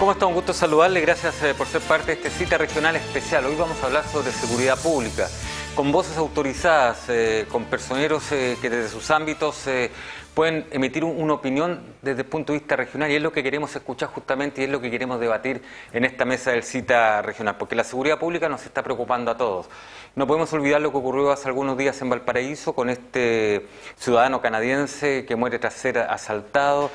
¿Cómo está? Un gusto saludarle. Gracias por ser parte de esta cita regional especial. Hoy vamos a hablar sobre seguridad pública, con voces autorizadas, con personeros que desde sus ámbitos pueden emitir una opinión desde el punto de vista regional, y es lo que queremos escuchar justamente y es lo que queremos debatir en esta mesa del cita regional, porque la seguridad pública nos está preocupando a todos. No podemos olvidar lo que ocurrió hace algunos días en Valparaíso con este ciudadano canadiense que muere tras ser asaltado.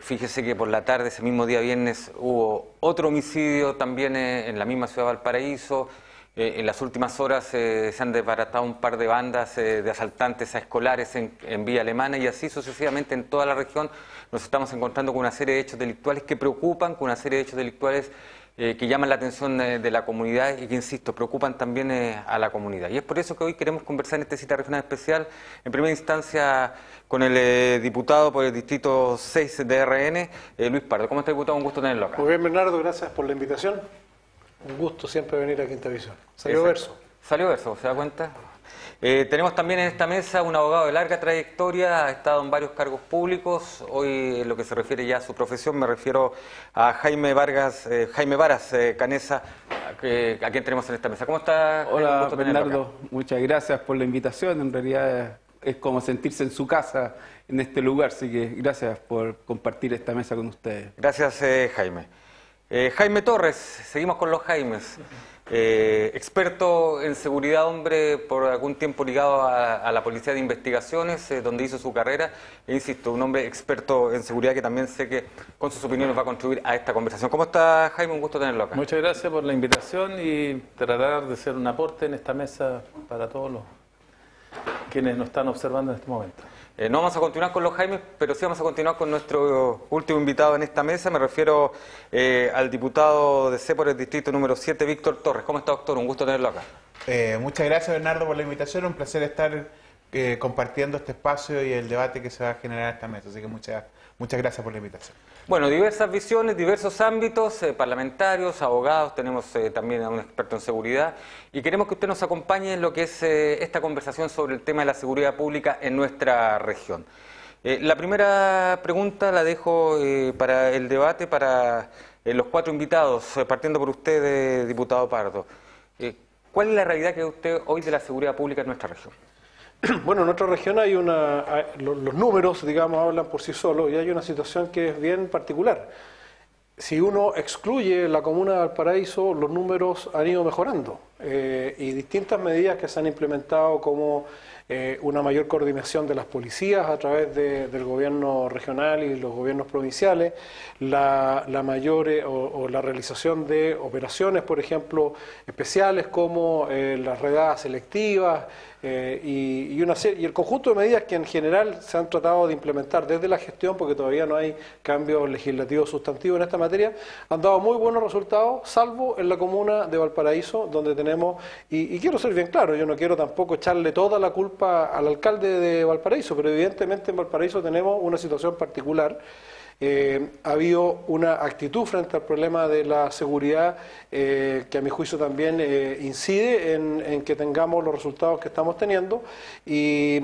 Fíjese que por la tarde, ese mismo día viernes, hubo otro homicidio también en la misma ciudad de Valparaíso. En las últimas horas se han desbaratado un par de bandas de asaltantes a escolares en Villa Alemana, y así sucesivamente en toda la región nos estamos encontrando con una serie de hechos delictuales que preocupan, con una serie de hechos delictuales que llaman la atención de la comunidad y que, insisto, preocupan también a la comunidad. Y es por eso que hoy queremos conversar en esta cita regional especial, en primera instancia con el diputado por el Distrito 6 de RN, Luis Pardo. ¿Cómo está, diputado? Un gusto tenerlo acá. Muy bien, Bernardo, gracias por la invitación. Un gusto siempre venir a Quinta Visión. Salió Verso. Salió Verso, ¿se da cuenta? Tenemos también en esta mesa un abogado de larga trayectoria, ha estado en varios cargos públicos. Hoy, en lo que se refiere ya a su profesión, me refiero a Jaime Varas Canesa, a quien tenemos en esta mesa. ¿Cómo está? Hola, Bernardo, muchas gracias por la invitación. En realidad es como sentirse en su casa en este lugar, así que gracias por compartir esta mesa con ustedes. Gracias, Jaime. Jaime Torres, seguimos con los Jaimes. Experto en seguridad, hombre, por algún tiempo ligado a la Policía de Investigaciones, donde hizo su carrera, e insisto, un hombre experto en seguridad que también sé que con sus opiniones va a contribuir a esta conversación. ¿Cómo está, Jaime? Un gusto tenerlo acá. Muchas gracias por la invitación y tratar de ser un aporte en esta mesa para todos los quienes nos están observando en este momento. No vamos a continuar con los Jaimes, pero sí vamos a continuar con nuestro último invitado en esta mesa. Me refiero al diputado de C por el distrito número 7, Víctor Torres. ¿Cómo está, doctor? Un gusto tenerlo acá. Muchas gracias, Bernardo, por la invitación. Un placer estar compartiendo este espacio y el debate que se va a generar en esta mesa. Así que muchas gracias por la invitación. Bueno, diversas visiones, diversos ámbitos, parlamentarios, abogados, tenemos también a un experto en seguridad, y queremos que usted nos acompañe en lo que es esta conversación sobre el tema de la seguridad pública en nuestra región. La primera pregunta la dejo para el debate, para los cuatro invitados, partiendo por usted, diputado Pardo. ¿Cuál es la realidad que ve usted hoy de la seguridad pública en nuestra región? Bueno, en nuestra región hay los números, digamos, hablan por sí solos, y hay una situación que es bien particular. Si uno excluye la comuna de Valparaíso, los números han ido mejorando, y distintas medidas que se han implementado, como una mayor coordinación de las policías a través del gobierno regional y los gobiernos provinciales, la mayor o la realización de operaciones, por ejemplo, especiales como las redadas selectivas, y el conjunto de medidas que en general se han tratado de implementar desde la gestión, porque todavía no hay cambios legislativos sustantivos en esta materia, han dado muy buenos resultados, salvo en la comuna de Valparaíso, donde tenemos, y quiero ser bien claro, yo no quiero tampoco echarle toda la culpa al alcalde de Valparaíso, pero evidentemente en Valparaíso tenemos una situación particular. Ha habido una actitud frente al problema de la seguridad que a mi juicio también incide en que tengamos los resultados que estamos teniendo, y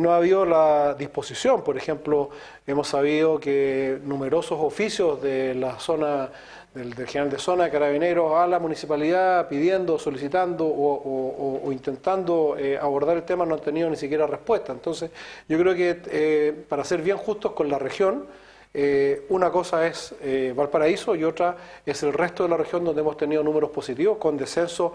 no ha habido la disposición. Por ejemplo, hemos sabido que numerosos oficios de la zona del general de zona de Carabineros a la municipalidad pidiendo, solicitando o intentando abordar el tema no han tenido ni siquiera respuesta. Entonces, yo creo que para ser bien justos con la región, una cosa es Valparaíso y otra es el resto de la región, donde hemos tenido números positivos con descenso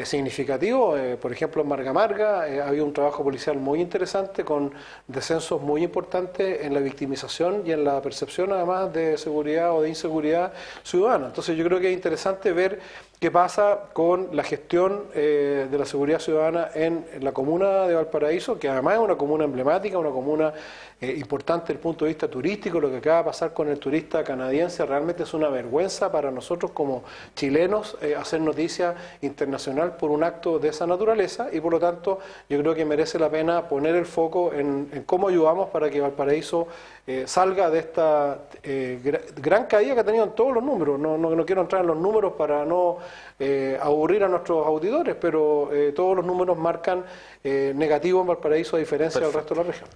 significativo. Por ejemplo, en Marga Marga ha habido un trabajo policial muy interesante con descensos muy importantes en la victimización y en la percepción, además, de seguridad o de inseguridad ciudadana. Entonces, yo creo que es interesante ver qué pasa con la gestión de la seguridad ciudadana en la comuna de Valparaíso, que además es una comuna emblemática, una comuna importante desde el punto de vista turístico. Lo que acaba de pasar con el turista canadiense realmente es una vergüenza para nosotros como chilenos, hacer noticia internacional por un acto de esa naturaleza, y por lo tanto yo creo que merece la pena poner el foco en cómo ayudamos para que Valparaíso salga de esta gran caída que ha tenido en todos los números. No quiero entrar en los números para no aburrir a nuestros auditores, pero todos los números marcan negativo en Valparaíso a diferencia del resto de la región.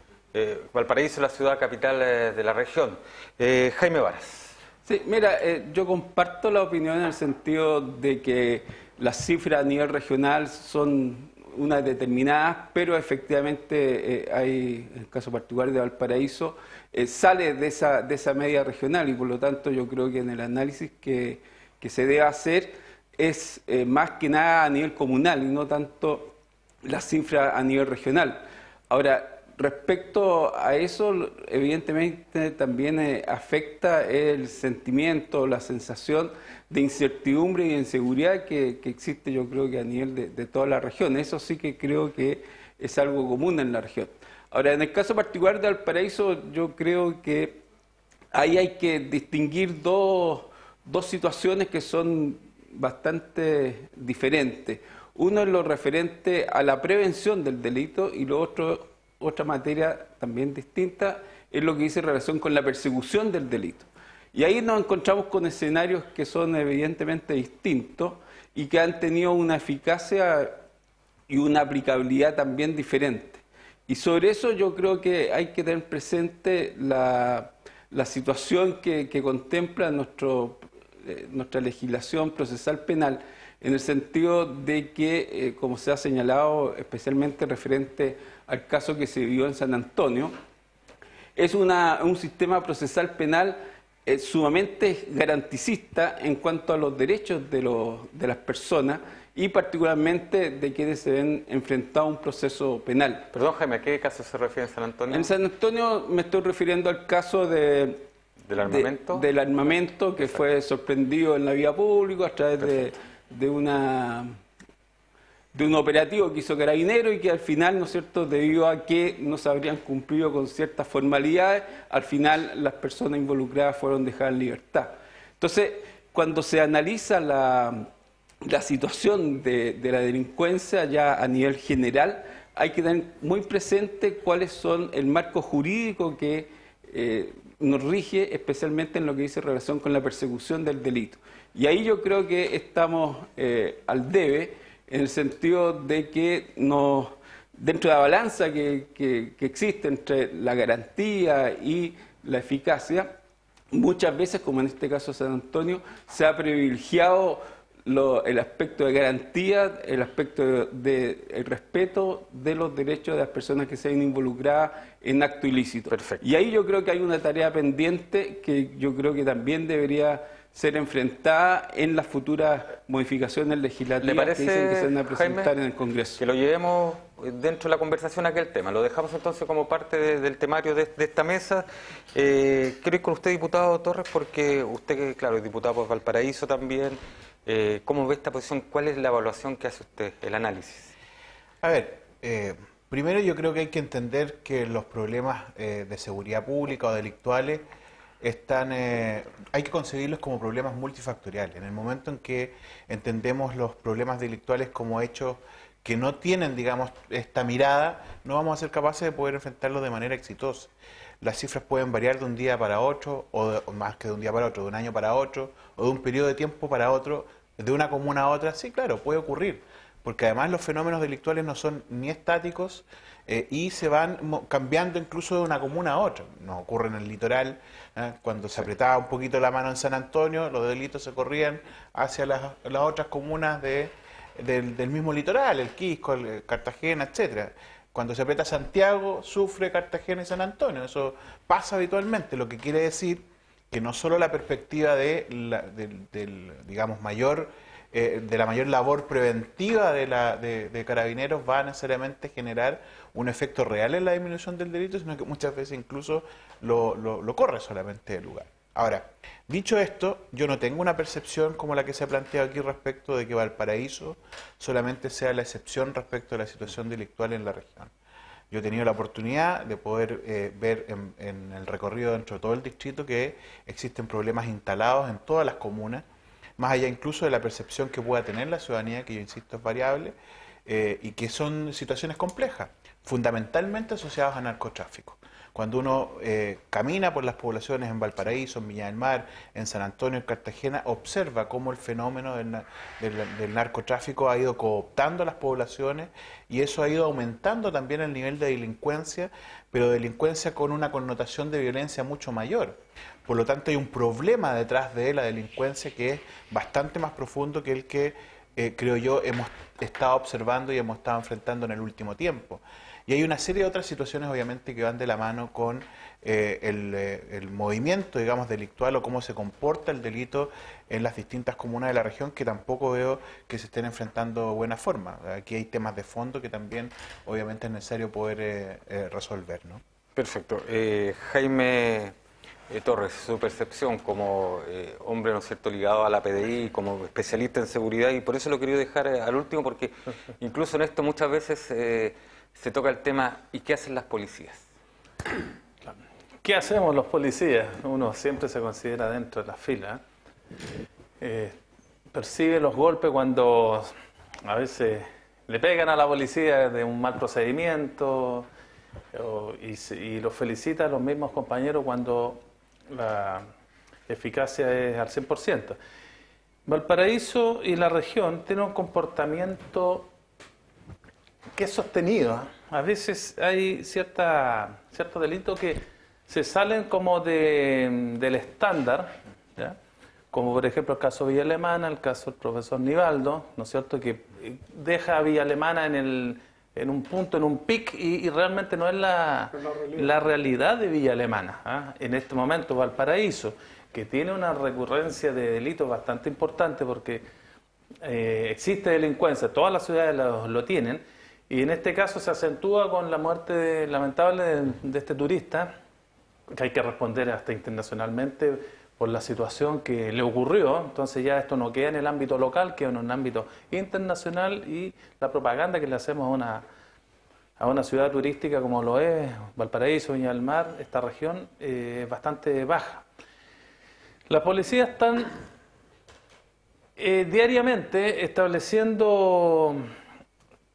Valparaíso es la ciudad capital de la región. Jaime Varas. Sí, mira, yo comparto la opinión en el sentido de que las cifras a nivel regional son unas determinadas, pero efectivamente hay, en el caso particular de Valparaíso, sale de esa media regional y por lo tanto yo creo que en el análisis que se debe hacer es más que nada a nivel comunal y no tanto las cifras a nivel regional. Ahora, respecto a eso, evidentemente también afecta el sentimiento, la sensación de incertidumbre y de inseguridad que existe, yo creo que a nivel de toda la región. Eso sí que creo que es algo común en la región. Ahora, en el caso particular de Valparaíso, yo creo que ahí hay que distinguir dos situaciones que son bastante diferentes. Uno es lo referente a la prevención del delito y lo otro, otra materia también distinta, es lo que dice relación con la persecución del delito. Y ahí nos encontramos con escenarios que son evidentemente distintos y que han tenido una eficacia y una aplicabilidad también diferente. Y sobre eso yo creo que hay que tener presente la situación que contempla nuestra legislación procesal penal, en el sentido de que, como se ha señalado, especialmente referente al caso que se vivió en San Antonio, es un sistema procesal penal sumamente garanticista en cuanto a los derechos de las personas y particularmente de quienes se ven enfrentados a un proceso penal. Perdón, Jaime, ¿a qué caso se refiere en San Antonio? En San Antonio me estoy refiriendo al caso ¿Del armamento? del armamento que fue sorprendido en la vía pública a través de un operativo que hizo Carabineros y que al final, ¿no es cierto?, debido a que no se habrían cumplido con ciertas formalidades, al final las personas involucradas fueron dejadas en libertad. Entonces, cuando se analiza la situación de la delincuencia ya a nivel general, hay que tener muy presente cuáles son el marco jurídico que nos rige, especialmente en lo que dice relación con la persecución del delito. Y ahí yo creo que estamos al debe, en el sentido de que dentro de la balanza que existe entre la garantía y la eficacia, muchas veces, como en este caso de San Antonio, se ha privilegiado el aspecto de garantía, el aspecto del respeto de los derechos de las personas que se ven involucradas en acto ilícito. Perfecto. Y ahí yo creo que hay una tarea pendiente que yo creo que también debería ser enfrentada en las futuras modificaciones legislativas que dicen que se van a presentar, Jaime, en el Congreso. Que lo llevemos dentro de la conversación a aquel tema. Lo dejamos entonces como parte del temario de esta mesa. Quiero ir con usted, diputado Torres, porque usted, claro, es diputado por Valparaíso también. ¿Cómo ve esta posición? ¿Cuál es la evaluación que hace usted, el análisis? A ver, primero yo creo que hay que entender que los problemas de seguridad pública o delictuales hay que concebirlos como problemas multifactoriales. En el momento en que entendemos los problemas delictuales como hechos que no tienen, digamos, esta mirada, no vamos a ser capaces de poder enfrentarlos de manera exitosa. Las cifras pueden variar de un día para otro, o más que de un día para otro, de un año para otro, o de un periodo de tiempo para otro, de una comuna a otra. Sí, claro, puede ocurrir, porque además los fenómenos delictuales no son ni estáticos y se van cambiando incluso de una comuna a otra. Nos ocurre en el litoral, cuando se apretaba un poquito la mano en San Antonio, los delitos se corrían hacia las otras comunas del mismo litoral, el Quisco, Cartagena, etcétera. Cuando se aprieta Santiago, sufre Cartagena y San Antonio. Eso pasa habitualmente, lo que quiere decir que no solo la perspectiva digamos, de la mayor labor preventiva de Carabineros va a necesariamente generar un efecto real en la disminución del delito, sino que muchas veces incluso lo corre solamente del lugar. Ahora, dicho esto, yo no tengo una percepción como la que se ha planteado aquí respecto de que Valparaíso solamente sea la excepción respecto a la situación delictual en la región. Yo he tenido la oportunidad de poder ver en el recorrido dentro de todo el distrito que existen problemas instalados en todas las comunas, más allá incluso de la percepción que pueda tener la ciudadanía, que yo insisto es variable, y que son situaciones complejas, fundamentalmente asociadas a narcotráfico. Cuando uno camina por las poblaciones en Valparaíso, en Viña del Mar, en San Antonio, en Cartagena, observa cómo el fenómeno del narcotráfico ha ido cooptando las poblaciones y eso ha ido aumentando también el nivel de delincuencia, pero delincuencia con una connotación de violencia mucho mayor. Por lo tanto, hay un problema detrás de la delincuencia que es bastante más profundo que el que, creo yo, hemos estado observando y hemos estado enfrentando en el último tiempo. Y hay una serie de otras situaciones, obviamente, que van de la mano con el movimiento, digamos, delictual o cómo se comporta el delito en las distintas comunas de la región, que tampoco veo que se estén enfrentando de buena forma. Aquí hay temas de fondo que también, obviamente, es necesario poder resolver, ¿no? Perfecto. Jaime Torres, su percepción como hombre, ¿no es cierto?, ligado a la PDI, como especialista en seguridad, y por eso lo quería dejar al último, porque incluso en esto muchas veces se toca el tema, ¿y qué hacen las policías? ¿Qué hacemos los policías? Uno siempre se considera dentro de la fila. Percibe los golpes cuando a veces le pegan a la policía de un mal procedimiento y los felicita a los mismos compañeros cuando la eficacia es al 100%. Valparaíso y la región tienen un comportamiento que es sostenido. A veces hay ciertos delitos que se salen como del estándar, ¿ya? Como por ejemplo el caso Villa Alemana, el caso del profesor Nivaldo, ¿no es cierto?, que deja a Villa Alemana en un punto, en un pic, y realmente no es la realidad de Villa Alemana, ¿ah? En este momento Valparaíso, que tiene una recurrencia de delitos bastante importante porque existe delincuencia, todas las ciudades lo tienen, y en este caso se acentúa con la muerte lamentable de este turista, que hay que responder hasta internacionalmente por la situación que le ocurrió. Entonces ya esto no queda en el ámbito local, queda en un ámbito internacional, y la propaganda que le hacemos a una ciudad turística como lo es Valparaíso, Viña del Mar, esta región, es bastante baja. Las policías están diariamente estableciendo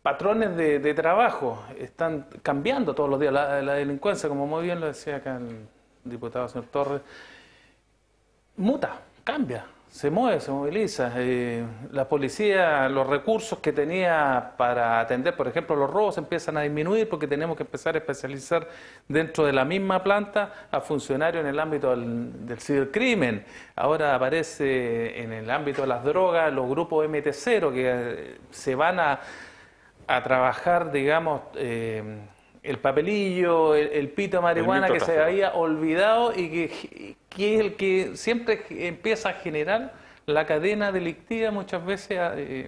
patrones de trabajo, están cambiando todos los días la delincuencia, como muy bien lo decía acá el diputado señor Torres, muta, cambia, se mueve, se moviliza. La policía, los recursos que tenía para atender, por ejemplo, los robos empiezan a disminuir porque tenemos que empezar a especializar dentro de la misma planta a funcionarios en el ámbito del cibercrimen. Ahora aparece en el ámbito de las drogas los grupos MT0 que se van a trabajar, digamos, el papelillo, el pito de marihuana que se había olvidado y que es el que siempre empieza a generar la cadena delictiva muchas veces, es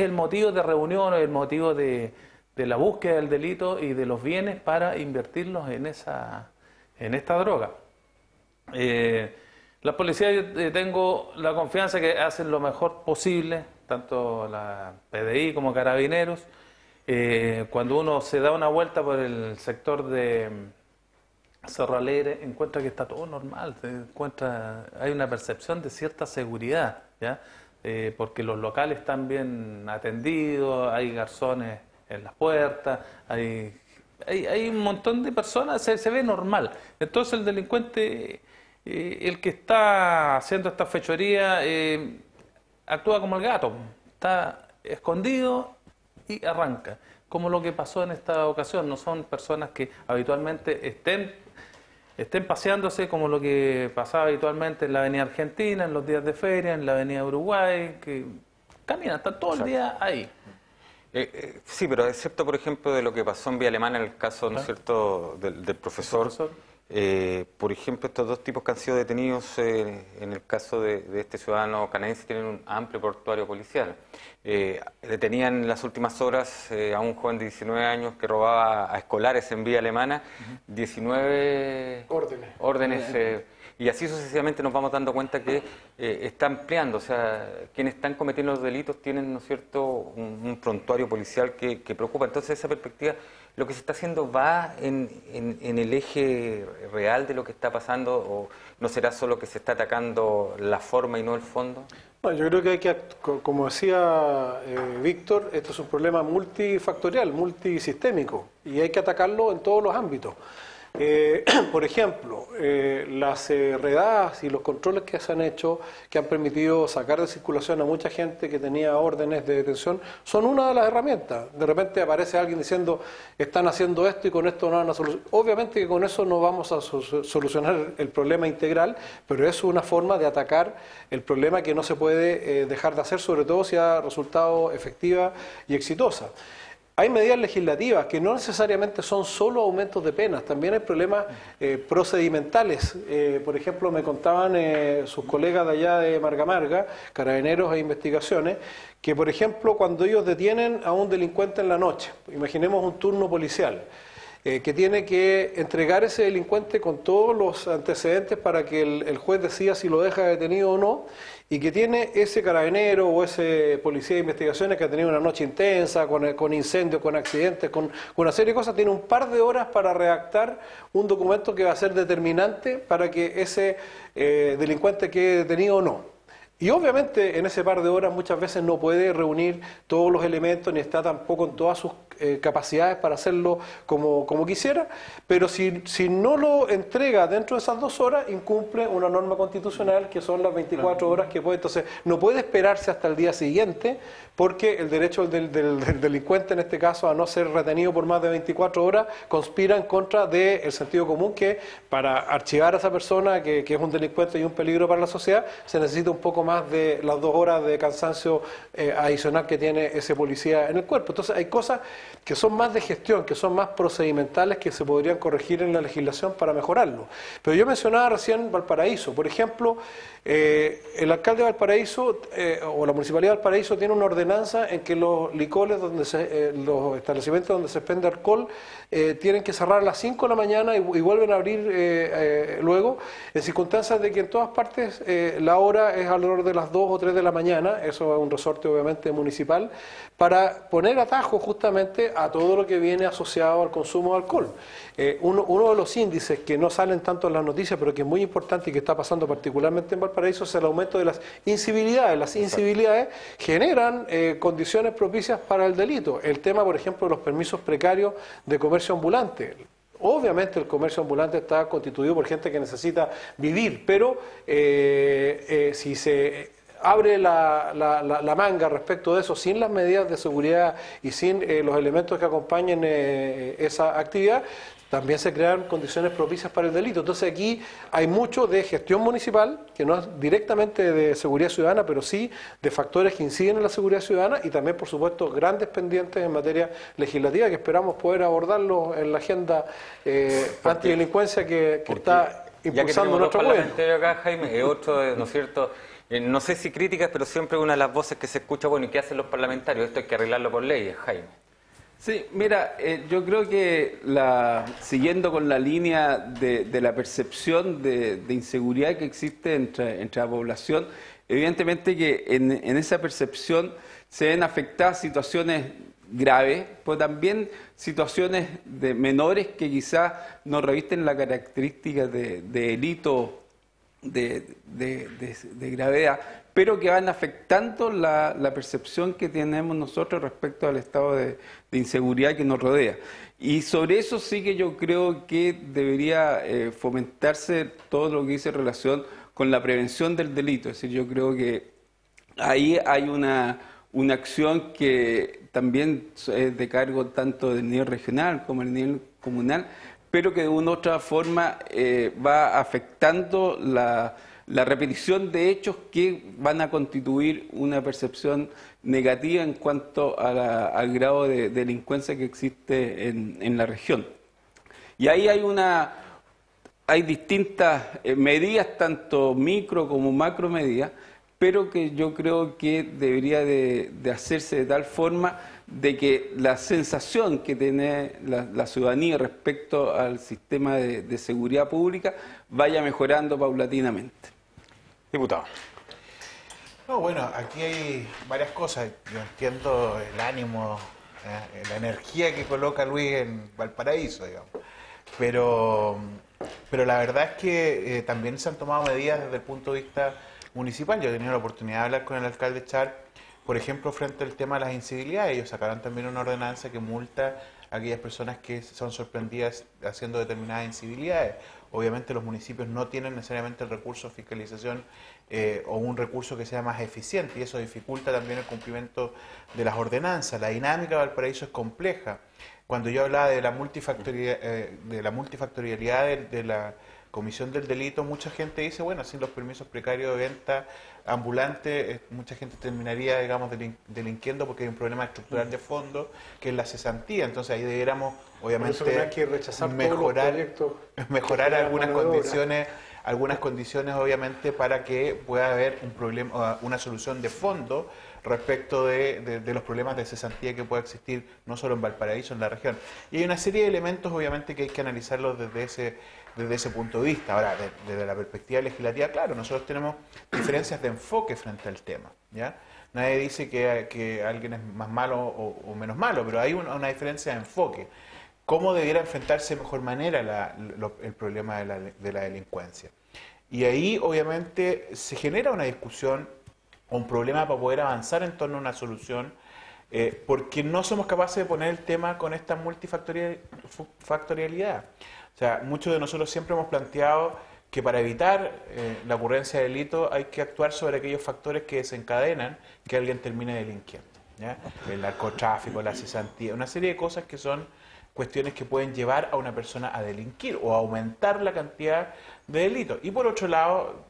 el motivo de reunión o el motivo de la búsqueda del delito y de los bienes para invertirlos en esta droga. La policía, yo tengo la confianza que hacen lo mejor posible, tanto la PDI como Carabineros. Cuando uno se da una vuelta por el sector de Cerro Alegre, encuentra que está todo normal, hay una percepción de cierta seguridad, ¿ya? Porque los locales están bien atendidos, hay garzones en las puertas, hay un montón de personas, se ve normal. Entonces el delincuente, el que está haciendo esta fechoría, actúa como el gato, está escondido y arranca, como lo que pasó en esta ocasión. No son personas que habitualmente estén paseándose como lo que pasaba habitualmente en la avenida Argentina, en los días de feria, en la avenida Uruguay, que caminan, están todo el día ahí. Sí, pero excepto, por ejemplo, de lo que pasó en Vía Alemana, en el caso, ¿no es cierto?, del profesor. Por ejemplo, estos dos tipos que han sido detenidos, en el caso de este ciudadano canadiense, tienen un amplio portuario policial. Detenían en las últimas horas a un joven de 19 años que robaba a escolares en Vía Alemana, 19 órdenes, y así sucesivamente nos vamos dando cuenta que está ampliando. O sea, quienes están cometiendo los delitos tienen, ¿no es cierto?, un prontuario policial que preocupa. Entonces, esa perspectiva, lo que se está haciendo va en el eje real de lo que está pasando, o no será solo que se está atacando la forma y no el fondo. No, yo creo que hay que, como decía Víctor, esto es un problema multifactorial, multisistémico, y hay que atacarlo en todos los ámbitos. Por ejemplo, las redadas y los controles que se han hecho, que han permitido sacar de circulación a mucha gente que tenía órdenes de detención, son una de las herramientas. De repente aparece alguien diciendo, están haciendo esto y con esto no van a solucionar. Obviamente que con eso no vamos a solucionar el problema integral, pero es una forma de atacar el problema que no se puede dejar de hacer, sobre todo si ha resultado efectiva y exitosa. Hay medidas legislativas que no necesariamente son solo aumentos de penas, también hay problemas procedimentales. Por ejemplo, me contaban sus colegas de allá de Marga Marga, Carabineros e Investigaciones, que por ejemplo cuando ellos detienen a un delincuente en la noche, imaginemos un turno policial, que tiene que entregar ese delincuente con todos los antecedentes para que el juez decida si lo deja detenido o no, y que tiene ese carabinero o ese policía de investigaciones que ha tenido una noche intensa, con incendios, con accidentes, con una serie de cosas, tiene un par de horas para redactar un documento que va a ser determinante para que ese delincuente quede detenido o no. Y obviamente en ese par de horas muchas veces no puede reunir todos los elementos ni está tampoco en todas sus capacidades para hacerlo como quisiera, pero si no lo entrega dentro de esas 2 horas, incumple una norma constitucional que son las 24 horas que puede. Entonces no puede esperarse hasta el día siguiente porque el derecho del delincuente en este caso a no ser retenido por más de 24 horas conspira en contra del sentido común, que para archivar a esa persona que es un delincuente y un peligro para la sociedad se necesita un poco más de las 2 horas de cansancio adicional que tiene ese policía en el cuerpo. Entonces hay cosas que son más de gestión, que son más procedimentales, que se podrían corregir en la legislación para mejorarlo. Pero yo mencionaba recién Valparaíso. Por ejemplo, el alcalde de Valparaíso o la Municipalidad de Valparaíso tiene una ordenanza en que los licores, los establecimientos donde se expende alcohol, tienen que cerrar a las 5 de la mañana y vuelven a abrir luego, en circunstancias de que en todas partes la hora es alrededor de las 2 o 3 de la mañana, eso es un resorte obviamente municipal, para poner atajo justamente a todo lo que viene asociado al consumo de alcohol. Uno de los índices que no salen tanto en las noticias, pero que es muy importante y que está pasando particularmente en Valparaíso, es el aumento de las incivilidades. Las incivilidades generan condiciones propicias para el delito. El tema, por ejemplo, de los permisos precarios de comercio ambulante. Obviamente el comercio ambulante está constituido por gente que necesita vivir, pero si se abre la manga respecto de eso, sin las medidas de seguridad y sin los elementos que acompañen esa actividad, también se crean condiciones propicias para el delito. Entonces aquí hay mucho de gestión municipal, que no es directamente de seguridad ciudadana, pero sí de factores que inciden en la seguridad ciudadana, y también, por supuesto, grandes pendientes en materia legislativa que esperamos poder abordarlo en la agenda antidelincuencia que está impulsando nuestro gobierno. Acá, Jaime, otro, ¿no es cierto? No sé si críticas, pero siempre una de las voces que se escucha, bueno, ¿y qué hacen los parlamentarios? Esto hay que arreglarlo por leyes, Jaime. Sí, mira, yo creo que siguiendo con la línea de la percepción de inseguridad que existe entre la población, evidentemente que en esa percepción se ven afectadas situaciones graves, pero también situaciones de menores que quizás no revisten la característica de delito de gravedad, pero que van afectando la percepción que tenemos nosotros respecto al estado de inseguridad que nos rodea. Y sobre eso sí que yo creo que debería fomentarse todo lo que dice en relación con la prevención del delito. Es decir, yo creo que ahí hay una acción que también es de cargo tanto del nivel regional como del nivel comunal, pero que de una u otra forma va afectando la repetición de hechos que van a constituir una percepción negativa en cuanto al grado de delincuencia que existe en la región. Y ahí hay distintas medidas, tanto micro como macro medidas, pero que yo creo que debería de hacerse de tal forma de que la sensación que tiene la ciudadanía respecto al sistema de seguridad pública vaya mejorando paulatinamente. Diputado. No, bueno, aquí hay varias cosas. Yo entiendo el ánimo, la energía que coloca Luis en Valparaíso, digamos. Pero la verdad es que también se han tomado medidas desde el punto de vista municipal. Yo he tenido la oportunidad de hablar con el alcalde Char, por ejemplo, frente al tema de las incivilidades. Ellos sacaron también una ordenanza que multa a aquellas personas que son sorprendidas haciendo determinadas incivilidades. Obviamente los municipios no tienen necesariamente el recurso de fiscalización o un recurso que sea más eficiente, y eso dificulta también el cumplimiento de las ordenanzas. La dinámica de Valparaíso es compleja. Cuando yo hablaba de la multifactorialidad de la comisión del delito, mucha gente dice, bueno, sin los permisos precarios de venta ambulante, mucha gente terminaría, digamos, delinquiendo porque hay un problema estructural de fondo, que es la cesantía. Entonces ahí debiéramos, obviamente, mejorar algunas condiciones, obviamente, para que pueda haber un problema, una solución de fondo respecto de los problemas de cesantía que pueda existir no solo en Valparaíso, en la región. Y hay una serie de elementos, obviamente, que hay que analizarlos desde ese punto de vista. Ahora, desde la perspectiva legislativa, claro, nosotros tenemos diferencias de enfoque frente al tema, ¿ya? Nadie dice que alguien es más malo o menos malo, pero hay una diferencia de enfoque. ¿Cómo debiera enfrentarse de mejor manera el problema de la delincuencia? Y ahí, obviamente, se genera una discusión o un problema para poder avanzar en torno a una solución, porque no somos capaces de poner el tema con esta multifactorialidad. O sea, muchos de nosotros siempre hemos planteado que para evitar la ocurrencia de delitos hay que actuar sobre aquellos factores que desencadenan que alguien termine delinquiendo, ¿ya? El narcotráfico, la cesantía, una serie de cosas que son cuestiones que pueden llevar a una persona a delinquir o a aumentar la cantidad de delitos. Y por otro lado,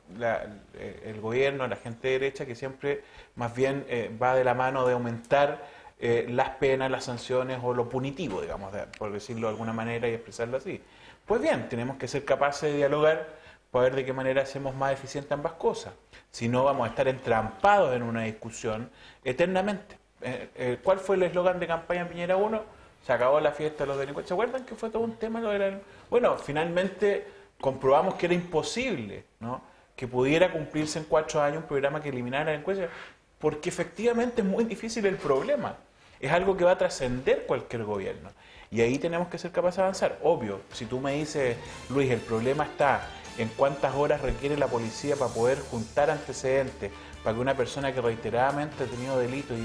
el gobierno, la gente de derecha, que siempre más bien va de la mano de aumentar las penas, las sanciones o lo punitivo, digamos, por decirlo de alguna manera y expresarlo así. Pues bien, tenemos que ser capaces de dialogar para ver de qué manera hacemos más eficientes ambas cosas. Si no, vamos a estar entrampados en una discusión eternamente. ¿Cuál fue el eslogan de campaña en Piñera 1? Se acabó la fiesta de los delincuentes. ¿Se acuerdan que fue todo un tema? Bueno, finalmente comprobamos que era imposible, ¿no?, que pudiera cumplirse en 4 años un programa que eliminara la delincuencia, porque efectivamente es muy difícil el problema. Es algo que va a trascender cualquier gobierno. Y ahí tenemos que ser capaces de avanzar. Obvio, si tú me dices, Luis, el problema está en cuántas horas requiere la policía para poder juntar antecedentes, para que una persona que reiteradamente ha tenido delitos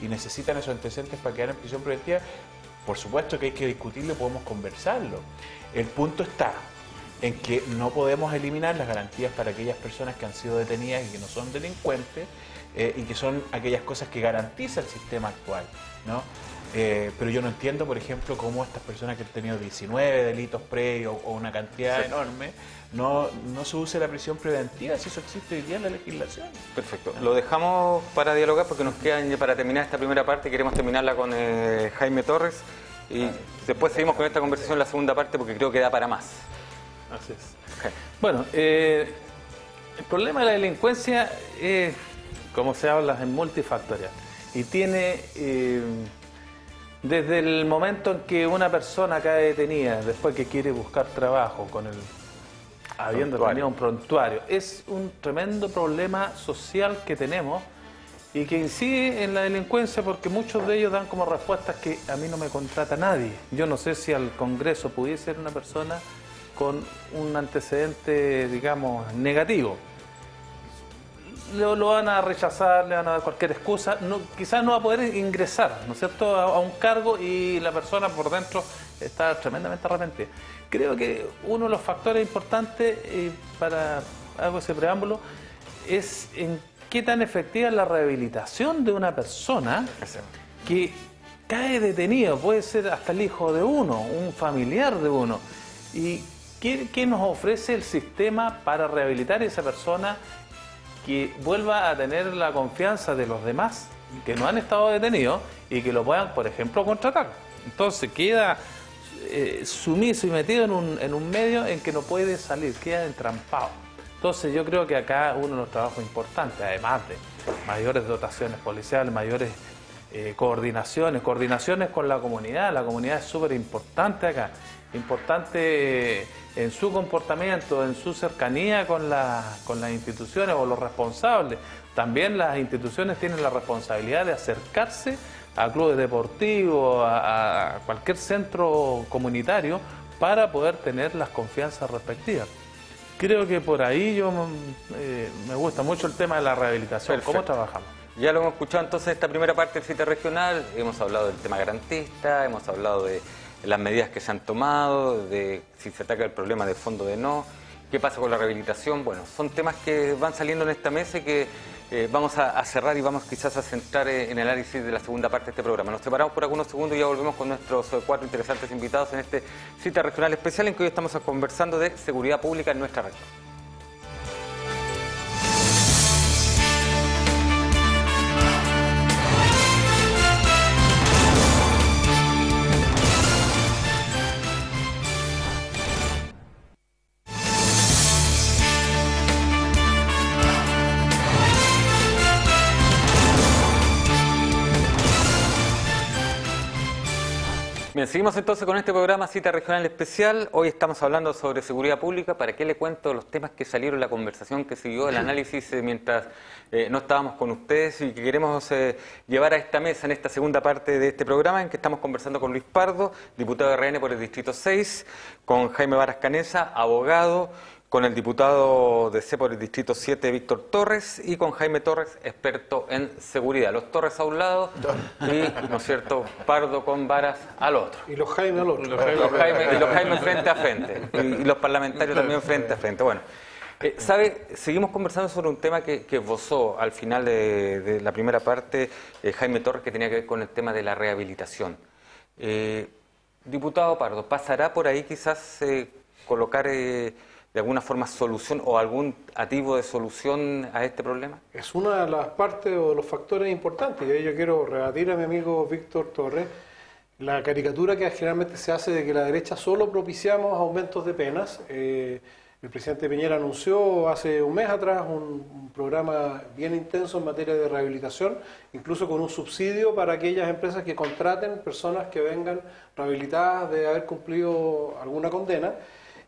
y necesitan esos antecedentes para quedar en prisión preventiva, por supuesto que hay que discutirlo y podemos conversarlo. El punto está en que no podemos eliminar las garantías para aquellas personas que han sido detenidas y que no son delincuentes, y que son aquellas cosas que garantiza el sistema actual, ¿no? Pero yo no entiendo, por ejemplo, cómo estas personas que han tenido 19 delitos previos o una cantidad enorme, no se use la prisión preventiva, si eso existe hoy día en la legislación. Perfecto. Lo dejamos para dialogar porque nos quedan, para terminar esta primera parte, queremos terminarla con Jaime Torres y después seguimos con esta conversación en la segunda parte porque creo que da para más. Así es. Okay. Bueno, el problema de la delincuencia es, como se habla, es multifactorial y tiene... desde el momento en que una persona cae detenida, después que quiere buscar trabajo, habiendo tenido un prontuario, es un tremendo problema social que tenemos y que incide en la delincuencia porque muchos de ellos dan como respuestas que a mí no me contrata nadie. Yo no sé si al Congreso pudiese ser una persona con un antecedente, digamos, negativo. Lo van a rechazar, le van a dar cualquier excusa, quizás no va a poder ingresar, ¿no es cierto?, a un cargo y la persona por dentro está tremendamente arrepentida. Creo que uno de los factores importantes, hago ese preámbulo, es en qué tan efectiva es la rehabilitación de una persona que cae detenido, puede ser hasta el hijo de uno, un familiar de uno, y qué nos ofrece el sistema para rehabilitar a esa persona que vuelva a tener la confianza de los demás que no han estado detenidos y que lo puedan, por ejemplo, contratar. Entonces queda sumiso y metido en un medio en que no puede salir, queda entrampado. Entonces yo creo que acá uno de los trabajos importantes, además de mayores dotaciones policiales, mayores coordinaciones con la comunidad es súper importante acá, importante en su comportamiento, en su cercanía con las instituciones o los responsables. También las instituciones tienen la responsabilidad de acercarse a clubes deportivos, a cualquier centro comunitario para poder tener las confianzas respectivas. Creo que por ahí me gusta mucho el tema de la rehabilitación. Perfecto. ¿Cómo trabajamos? Ya lo hemos escuchado entonces en esta primera parte del CITA regional, hemos hablado del tema garantista, hemos hablado de las medidas que se han tomado, de si se ataca el problema de fondo de no, qué pasa con la rehabilitación. Bueno, son temas que van saliendo en esta mesa y que vamos a cerrar y vamos quizás a centrar en el análisis de la segunda parte de este programa. Nos separamos por algunos segundos y ya volvemos con nuestros 4 interesantes invitados en este CITA regional especial en que hoy estamos conversando de seguridad pública en nuestra región. Bien, seguimos entonces con este programa Cita Regional Especial. Hoy estamos hablando sobre seguridad pública. ¿Para qué le cuento los temas que salieron, la conversación que siguió, el análisis mientras no estábamos con ustedes y que queremos llevar a esta mesa en esta segunda parte de este programa en que estamos conversando con Luis Pardo, diputado de RN por el Distrito 6, con Jaime Varas Canesa, abogado, con el diputado de C por el Distrito 7, Víctor Torres, y con Jaime Torres, experto en seguridad. Los Torres a un lado y, ¿no es cierto?, Pardo con Varas al otro. Y los Jaime al otro. Los Jaime frente a frente. Y los parlamentarios también frente a frente. Bueno, ¿sabe? Seguimos conversando sobre un tema que esbozó al final de la primera parte Jaime Torres, que tenía que ver con el tema de la rehabilitación. Diputado Pardo, ¿pasará por ahí quizás colocar de alguna forma solución o algún atisbo de solución a este problema? Es una de las partes o de los factores importantes, y ahí yo quiero rebatir a mi amigo Víctor Torres la caricatura que generalmente se hace de que la derecha solo propiciamos aumentos de penas. El presidente Piñera anunció hace un mes atrás un programa bien intenso en materia de rehabilitación, incluso con un subsidio para aquellas empresas que contraten personas que vengan rehabilitadas de haber cumplido alguna condena.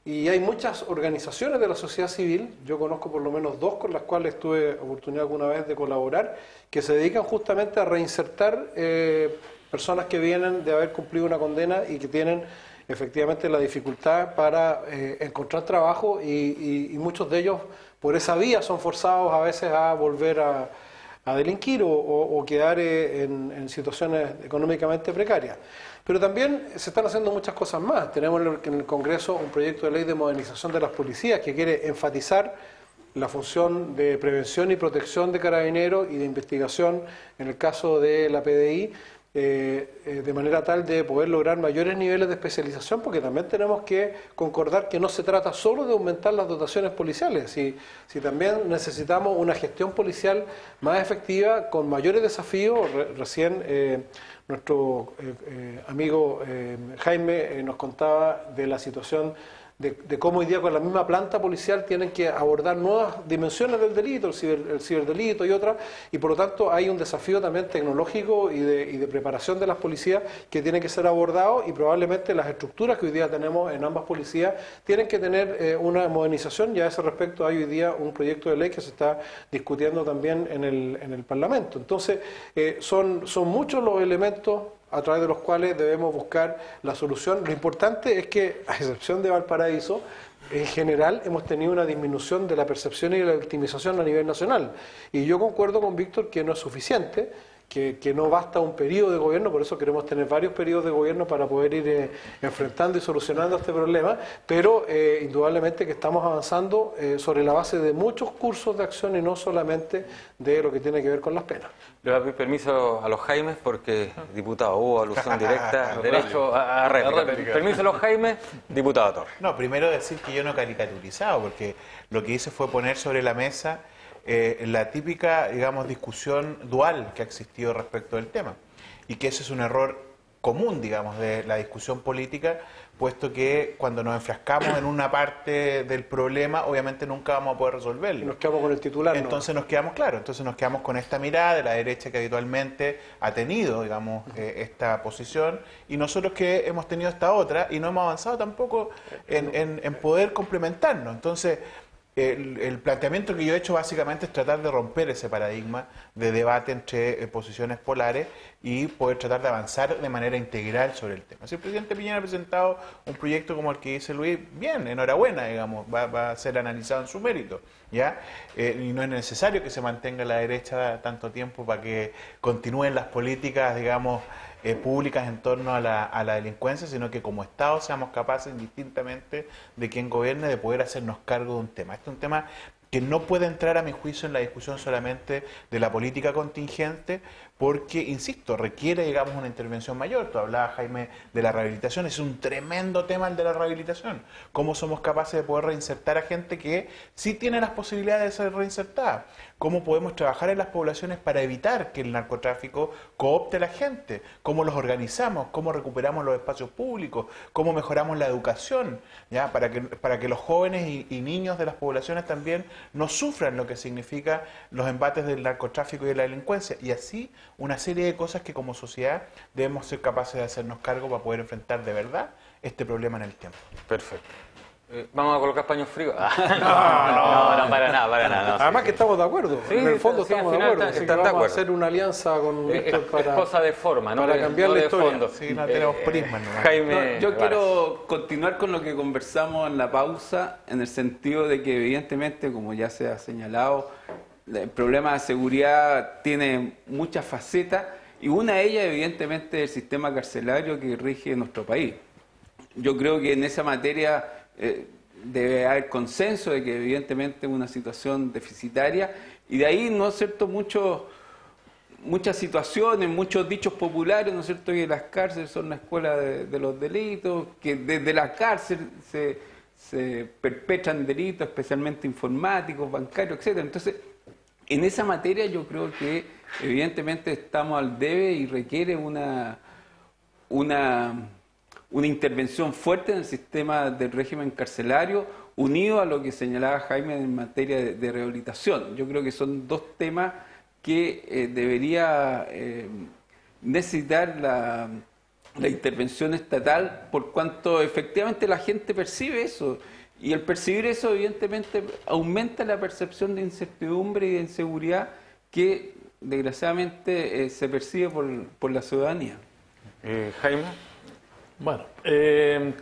Y hay muchas organizaciones de la sociedad civil, yo conozco por lo menos 2 con las cuales tuve oportunidad alguna vez de colaborar, que se dedican justamente a reinsertar personas que vienen de haber cumplido una condena y que tienen efectivamente la dificultad para encontrar trabajo y muchos de ellos por esa vía son forzados a veces a volver a delinquir o quedar en situaciones económicamente precarias. Pero también se están haciendo muchas cosas más. Tenemos en el Congreso un proyecto de ley de modernización de las policías que quiere enfatizar la función de prevención y protección de carabineros y de investigación en el caso de la PDI, de manera tal de poder lograr mayores niveles de especialización, porque también tenemos que concordar que no se trata solo de aumentar las dotaciones policiales, si también necesitamos una gestión policial más efectiva, con mayores desafíos. Recién nuestro amigo Jaime nos contaba de la situación de cómo hoy día con la misma planta policial tienen que abordar nuevas dimensiones del delito, el ciberdelito y otras, y por lo tanto hay un desafío también tecnológico y de preparación de las policías que tiene que ser abordado, y probablemente las estructuras que hoy día tenemos en ambas policías tienen que tener una modernización, y a ese respecto hay hoy día un proyecto de ley que se está discutiendo también en el Parlamento. Entonces, son muchos los elementos a través de los cuales debemos buscar la solución. Lo importante es que, a excepción de Valparaíso, en general hemos tenido una disminución de la percepción y de la victimización a nivel nacional. Y yo concuerdo con Víctor que no es suficiente, que no basta un periodo de gobierno, por eso queremos tener varios periodos de gobierno para poder ir enfrentando y solucionando este problema, pero indudablemente que estamos avanzando sobre la base de muchos cursos de acción y no solamente de lo que tiene que ver con las penas. Le voy a pedir permiso a los Jaimes porque, diputado, hubo alusión directa, derecho a réplica. Permiso a los Jaimes, diputado Torres. No, primero decir que yo no he caricaturizado, porque lo que hice fue poner sobre la mesa la típica, digamos, discusión dual que ha existido respecto del tema, y que ese es un error común, digamos, de la discusión política, puesto que cuando nos enfrascamos en una parte del problema, obviamente nunca vamos a poder resolverlo. Y nos quedamos con el titular. Entonces nos quedamos, claro, entonces nos quedamos con esta mirada de la derecha que habitualmente ha tenido, digamos, esta posición, y nosotros que hemos tenido esta otra, y no hemos avanzado tampoco en poder complementarnos. Entonces, el planteamiento que yo he hecho básicamente es tratar de romper ese paradigma de debate entre posiciones polares y poder tratar de avanzar de manera integral sobre el tema. Si el presidente Piñera ha presentado un proyecto como el que dice Luis, bien, enhorabuena, digamos, va a ser analizado en su mérito, ¿ya? Y no es necesario que se mantenga la derecha tanto tiempo para que continúen las políticas, digamos, públicas en torno a la delincuencia, sino que como Estado seamos capaces, indistintamente de quién gobierne, de poder hacernos cargo de un tema. Este es un tema que no puede entrar, a mi juicio, en la discusión solamente de la política contingente, porque, insisto, requiere, digamos, una intervención mayor. Tú hablabas, Jaime, de la rehabilitación. Es un tremendo tema el de la rehabilitación. ¿Cómo somos capaces de poder reinsertar a gente que sí tiene las posibilidades de ser reinsertada? ¿Cómo podemos trabajar en las poblaciones para evitar que el narcotráfico coopte a la gente? ¿Cómo los organizamos? ¿Cómo recuperamos los espacios públicos? ¿Cómo mejoramos la educación? ¿Ya? Para que los jóvenes y niños de las poblaciones también no sufran lo que significa los embates del narcotráfico y de la delincuencia. Y así una serie de cosas que como sociedad debemos ser capaces de hacernos cargo para poder enfrentar de verdad este problema en el tiempo. Perfecto. ¿Vamos a colocar paños fríos? No, para nada. No, Además que estamos de acuerdo, Sí, en el fondo sí, estamos al de final acuerdo, así que están de vamos a acuerdo. hacer una alianza con Víctor Es para... cosa de forma, ¿no? para cambiar no la de historia. fondo. Sí, no tenemos prismas nomás. Jaime, Yo Varas. quiero continuar con lo que conversamos en la pausa, en el sentido de que evidentemente, como ya se ha señalado, el problema de seguridad tiene muchas facetas y una de ellas evidentemente es el sistema carcelario que rige nuestro país. Yo creo que en esa materia debe haber consenso de que evidentemente es una situación deficitaria y de ahí, ¿no es cierto?, muchas situaciones, muchos dichos populares, ¿no es cierto?, que las cárceles son la escuela de los delitos, que desde la cárcel se perpetran delitos, especialmente informáticos, bancarios, etcétera. Entonces, en esa materia yo creo que evidentemente estamos al debe y requiere una intervención fuerte en el sistema del régimen carcelario, unido a lo que señalaba Jaime en materia de rehabilitación. Yo creo que son dos temas que debería necesitar la intervención estatal, por cuanto efectivamente la gente percibe eso. Y el percibir eso, evidentemente, aumenta la percepción de incertidumbre y de inseguridad que, desgraciadamente, se percibe por la ciudadanía. Jaime. Bueno,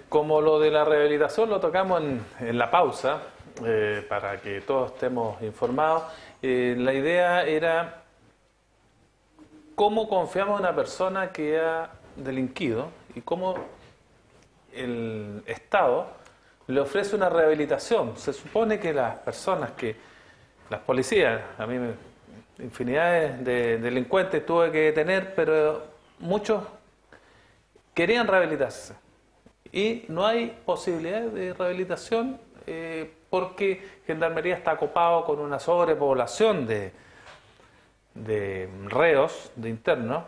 como lo de la rehabilitación lo tocamos en la pausa, para que todos estemos informados, la idea era cómo confiamos en una persona que ha delinquido y cómo el Estado le ofrece una rehabilitación. Se supone que las personas las policías, a mí infinidades de delincuentes tuve que detener, pero muchos querían rehabilitarse y no hay posibilidad de rehabilitación porque Gendarmería está ocupado con una sobrepoblación de reos, de internos,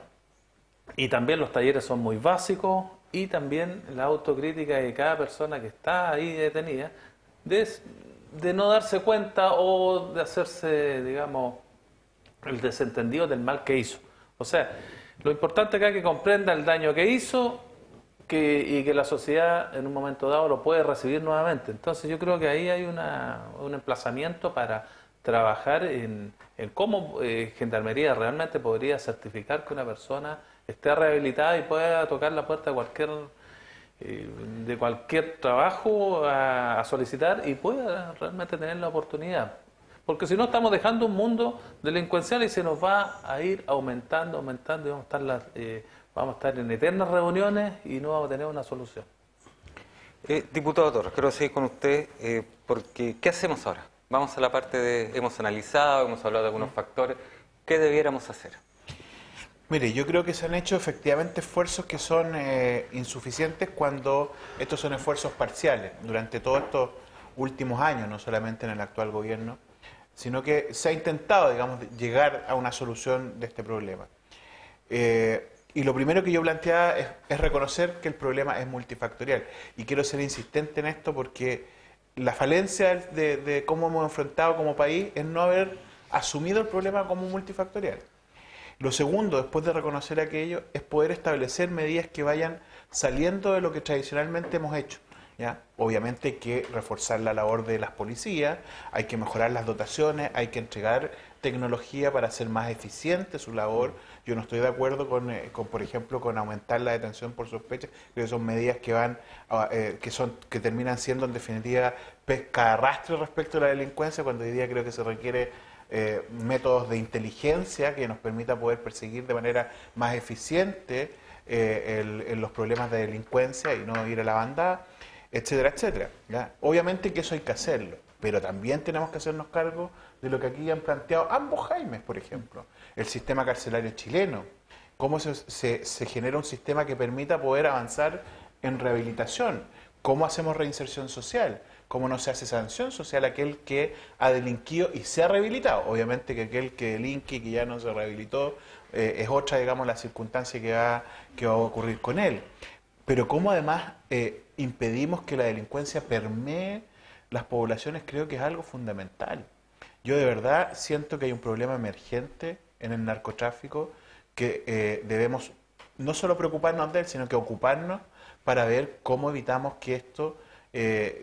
y también los talleres son muy básicos y también la autocrítica de cada persona que está ahí detenida de no darse cuenta o de hacerse, digamos, el desentendido del mal que hizo. O sea, lo importante acá es que comprenda el daño que hizo y que la sociedad en un momento dado lo puede recibir nuevamente. Entonces yo creo que ahí hay un emplazamiento para trabajar en cómo Gendarmería realmente podría certificar que una persona esté rehabilitada y pueda tocar la puerta de cualquier trabajo a solicitar y pueda realmente tener la oportunidad. Porque si no estamos dejando un mundo delincuencial y se nos va a ir aumentando y vamos a estar en eternas reuniones y no vamos a tener una solución. Diputado Torres, quiero seguir con usted porque ¿qué hacemos ahora? Vamos a la parte hemos analizado, hemos hablado de algunos factores. ¿Qué debiéramos hacer? Mire, yo creo que se han hecho efectivamente esfuerzos que son insuficientes cuando estos son esfuerzos parciales durante todos estos últimos años, no solamente en el actual gobierno, sino que se ha intentado, digamos, llegar a una solución de este problema. Y lo primero que yo planteaba es reconocer que el problema es multifactorial. Y quiero ser insistente en esto porque la falencia de cómo hemos enfrentado como país es no haber asumido el problema como multifactorial. Lo segundo, después de reconocer aquello, es poder establecer medidas que vayan saliendo de lo que tradicionalmente hemos hecho, ¿ya? Obviamente hay que reforzar la labor de las policías, hay que mejorar las dotaciones, hay que entregar tecnología para hacer más eficiente su labor. Yo no estoy de acuerdo con, por ejemplo, con aumentar la detención por sospecha. Creo que son medidas que van que terminan siendo en definitiva pesca arrastre respecto a la delincuencia, cuando hoy día creo que se requiere métodos de inteligencia que nos permita poder perseguir de manera más eficiente los problemas de delincuencia y no ir a la bandada, etcétera, etcétera, ¿ya? Obviamente que eso hay que hacerlo, pero también tenemos que hacernos cargo de lo que aquí han planteado ambos Jaimes, por ejemplo, el sistema carcelario chileno, cómo se genera un sistema que permita poder avanzar en rehabilitación, cómo hacemos reinserción social, cómo no se hace sanción social a aquel que ha delinquido y se ha rehabilitado. Obviamente que aquel que delinque y que ya no se rehabilitó es otra, digamos, la circunstancia que va a ocurrir con él. Pero cómo además impedimos que la delincuencia permee las poblaciones, creo que es algo fundamental. Yo de verdad siento que hay un problema emergente en el narcotráfico que debemos no solo preocuparnos de él, sino que ocuparnos para ver cómo evitamos que esto,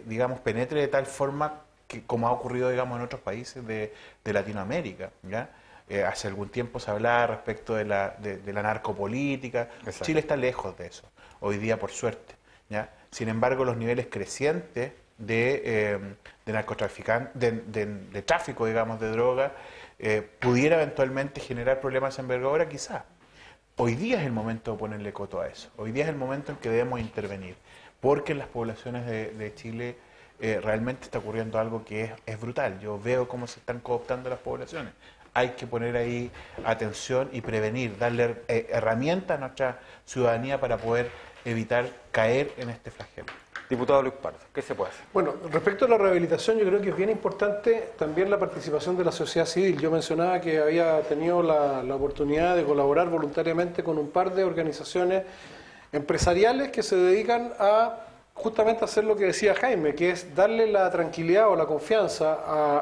digamos, penetre de tal forma que, como ha ocurrido, digamos, en otros países de Latinoamérica, ¿ya? Hace algún tiempo se hablaba respecto de la narcopolítica. Exacto. Chile está lejos de eso, hoy día por suerte, ¿ya? Sin embargo, los niveles crecientes de tráfico, digamos, de droga, pudiera eventualmente generar problemas de envergadura, quizá. Hoy día es el momento de ponerle coto a eso. Hoy día es el momento en que debemos intervenir, porque en las poblaciones de Chile realmente está ocurriendo algo que es brutal. Yo veo cómo se están cooptando las poblaciones. Hay que poner ahí atención y prevenir, darle herramientas a nuestra ciudadanía para poder evitar caer en este flagelo. Diputado Luis Pardo, ¿qué se puede hacer? Bueno, respecto a la rehabilitación, yo creo que es bien importante también la participación de la sociedad civil. Yo mencionaba que había tenido la oportunidad de colaborar voluntariamente con un par de organizaciones empresariales que se dedican a justamente hacer lo que decía Jaime, que es darle la tranquilidad o la confianza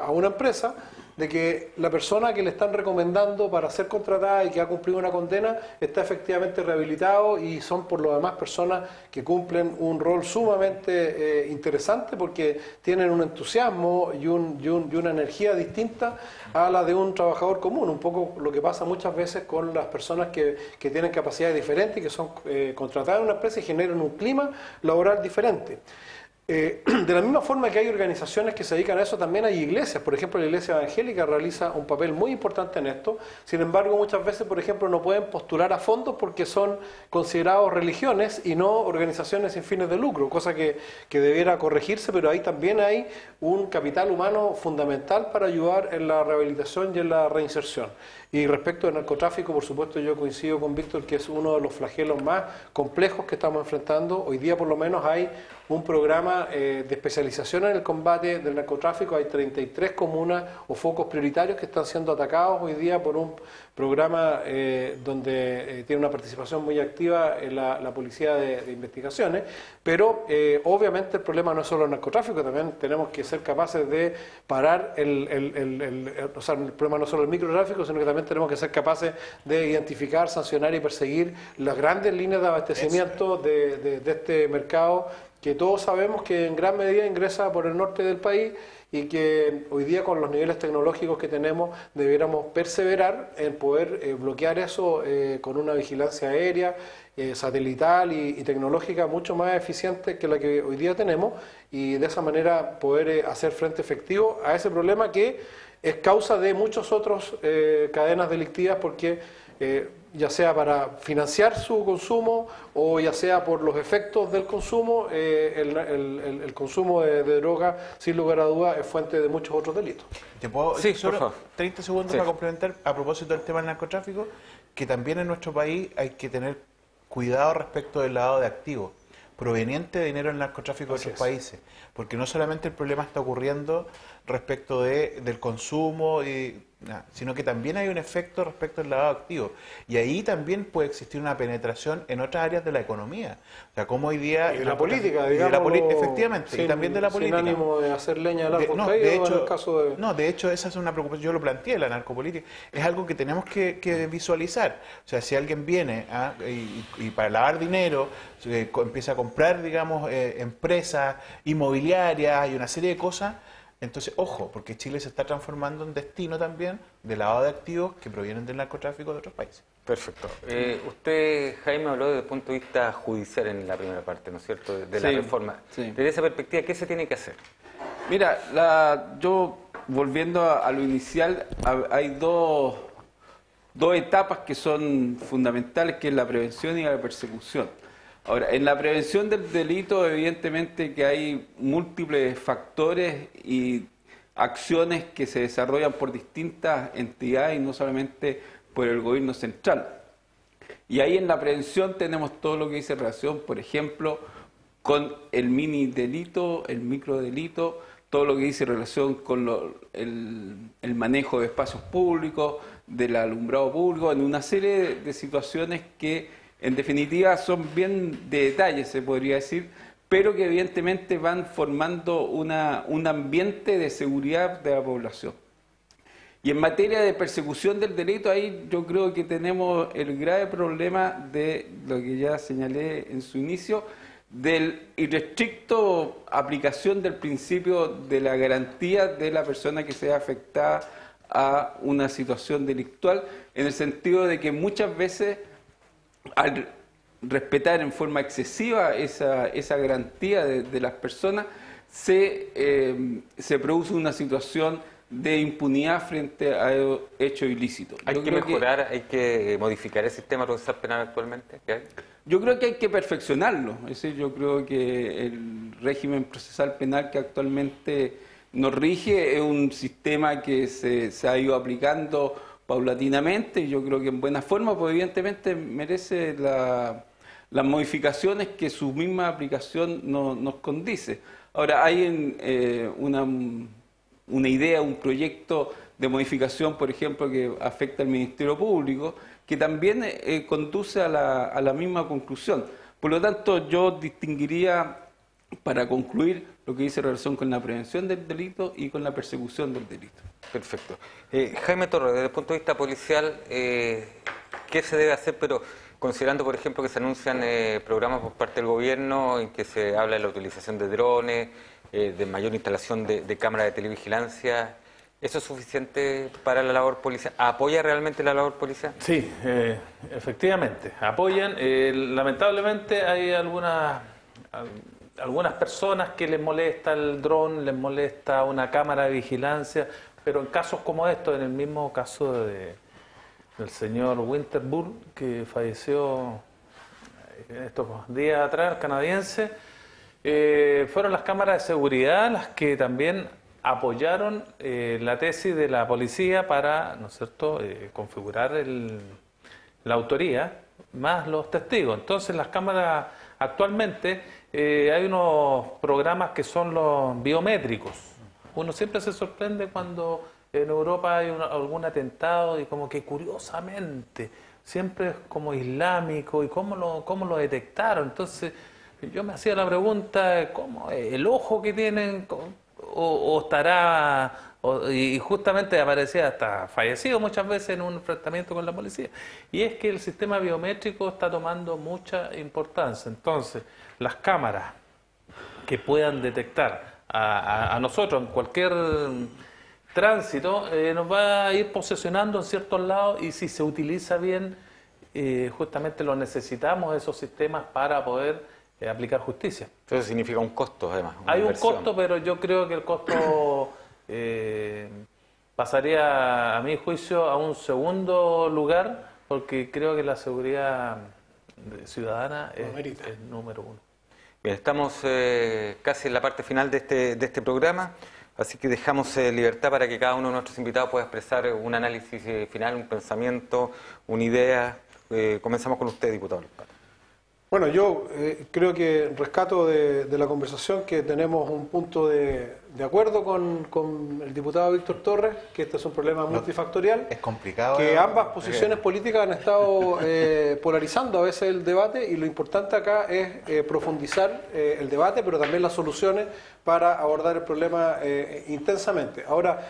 a una empresa de que la persona que le están recomendando para ser contratada y que ha cumplido una condena está efectivamente rehabilitado, y son por lo demás personas que cumplen un rol sumamente interesante, porque tienen un entusiasmo y una energía distinta a la de un trabajador común, un poco lo que pasa muchas veces con las personas que tienen capacidades diferentes y que son contratadas en una empresa y generan un clima laboral diferente. De la misma forma que hay organizaciones que se dedican a eso, también hay iglesias. Por ejemplo, la Iglesia Evangélica realiza un papel muy importante en esto. Sin embargo, muchas veces, por ejemplo, no pueden postular a fondos porque son considerados religiones y no organizaciones sin fines de lucro, cosa que debiera corregirse, pero ahí también hay un capital humano fundamental para ayudar en la rehabilitación y en la reinserción. Y respecto al narcotráfico, por supuesto, yo coincido con Víctor que es uno de los flagelos más complejos que estamos enfrentando. Hoy día, por lo menos, hay un programa de especialización en el combate del narcotráfico. Hay 33 comunas o focos prioritarios que están siendo atacados hoy día por un programa donde tiene una participación muy activa en la Policía de Investigaciones, pero obviamente el problema no es solo el narcotráfico, también tenemos que ser capaces de parar o sea, el problema no es solo el microtráfico, sino que también tenemos que ser capaces de identificar, sancionar y perseguir las grandes líneas de abastecimiento de este mercado, que todos sabemos que en gran medida ingresa por el norte del país, y que hoy día, con los niveles tecnológicos que tenemos, debiéramos perseverar en poder bloquear eso con una vigilancia aérea, satelital y tecnológica mucho más eficiente que la que hoy día tenemos, y de esa manera poder hacer frente efectivo a ese problema que es causa de muchos otros cadenas delictivas, porque ya sea para financiar su consumo o ya sea por los efectos del consumo, el consumo de droga, sin lugar a dudas, es fuente de muchos otros delitos. ¿Te puedo Sí, solo por favor. 30 segundos Sí. para complementar a propósito del tema del narcotráfico? Que también en nuestro país hay que tener cuidado respecto del lavado de activos proveniente de dinero del narcotráfico de otros países, porque no solamente el problema está ocurriendo respecto del consumo y sino que también hay un efecto respecto al lavado de activos. Y ahí también puede existir una penetración en otras áreas de la economía. O sea, como hoy día... Y de la política, digamos. Efectivamente, y también de la política. Sin ánimo de hacer leña del árbol No, caído, de hecho, en el caso de... no, de hecho, esa es una preocupación. Yo lo planteé, la narcopolítica. Es algo que tenemos que visualizar. O sea, si alguien viene y para lavar dinero empieza a comprar, digamos, empresas inmobiliarias y una serie de cosas... Entonces, ojo, porque Chile se está transformando en destino también de lavado de activos que provienen del narcotráfico de otros países. Perfecto. Usted, Jaime, habló desde el punto de vista judicial en la primera parte, ¿no es cierto?, de la reforma. Sí. Desde esa perspectiva, ¿qué se tiene que hacer? Mira, yo volviendo a lo inicial, hay dos etapas que son fundamentales, que es la prevención y la persecución. Ahora, en la prevención del delito, evidentemente que hay múltiples factores y acciones que se desarrollan por distintas entidades y no solamente por el gobierno central. Y ahí en la prevención tenemos todo lo que dice relación, por ejemplo, con el mini delito, el micro delito, todo lo que dice relación con el manejo de espacios públicos, del alumbrado público, en una serie de situaciones que en definitiva son bien de detalle, se podría decir, pero que evidentemente van formando un ambiente de seguridad de la población. Y en materia de persecución del delito, ahí yo creo que tenemos el grave problema de lo que ya señalé en su inicio, del irrestricto aplicación del principio de la garantía de la persona que sea afectada a una situación delictual, en el sentido de que muchas veces, al respetar en forma excesiva esa garantía de las personas, se produce una situación de impunidad frente a hechos ilícitos. ¿Hay que mejorar, hay que modificar el sistema procesal penal actualmente que hay? Yo creo que hay que perfeccionarlo. Es decir, yo creo que el régimen procesal penal que actualmente nos rige es un sistema que se ha ido aplicando paulatinamente, y yo creo que en buena forma, pues evidentemente merece las modificaciones que su misma aplicación nos condice. Ahora, hay una idea, un proyecto de modificación, por ejemplo, que afecta al Ministerio Público, que también conduce a la misma conclusión. Por lo tanto, yo distinguiría, para concluir, lo que dice relación con la prevención del delito y con la persecución del delito. Perfecto. Jaime Torres, desde el punto de vista policial, ¿qué se debe hacer? Pero considerando, por ejemplo, que se anuncian programas por parte del gobierno en que se habla de la utilización de drones, de mayor instalación de cámaras de televigilancia, ¿eso es suficiente para la labor policial? ¿Apoya realmente la labor policial? Sí, efectivamente, apoyan. Lamentablemente hay algunas personas que les molesta el dron, les molesta una cámara de vigilancia, pero en casos como estos, en el mismo caso del señor Winterburg, que falleció estos días atrás, canadiense, fueron las cámaras de seguridad las que también apoyaron la tesis de la policía para, ¿no es cierto?, configurar la autoría más los testigos. Entonces, las cámaras actualmente hay unos programas que son los biométricos. Uno siempre se sorprende cuando en Europa hay algún atentado y como que curiosamente siempre es como islámico y cómo lo detectaron. Entonces yo me hacía la pregunta, ¿cómo el ojo que tienen o estará... y justamente aparecía hasta fallecido muchas veces en un enfrentamiento con la policía. Y es que el sistema biométrico está tomando mucha importancia. Entonces, las cámaras que puedan detectar a nosotros en cualquier tránsito nos va a ir posesionando en ciertos lados, y si se utiliza bien, justamente lo necesitamos, esos sistemas, para poder aplicar justicia. Eso significa un costo, además. Hay un costo, pero yo creo que el costo pasaría, a mi juicio, a un segundo lugar, porque creo que la seguridad ciudadana es número uno. Bien, estamos casi en la parte final de este programa, así que dejamos libertad para que cada uno de nuestros invitados pueda expresar un análisis final, un pensamiento, una idea. Comenzamos con usted, diputado. Bueno, yo creo que rescato de la conversación que tenemos un punto de acuerdo con el diputado Víctor Torres, que este es un problema multifactorial. Es complicado. Que ambas posiciones políticas han estado polarizando a veces el debate, y lo importante acá es profundizar el debate, pero también las soluciones para abordar el problema intensamente. Ahora,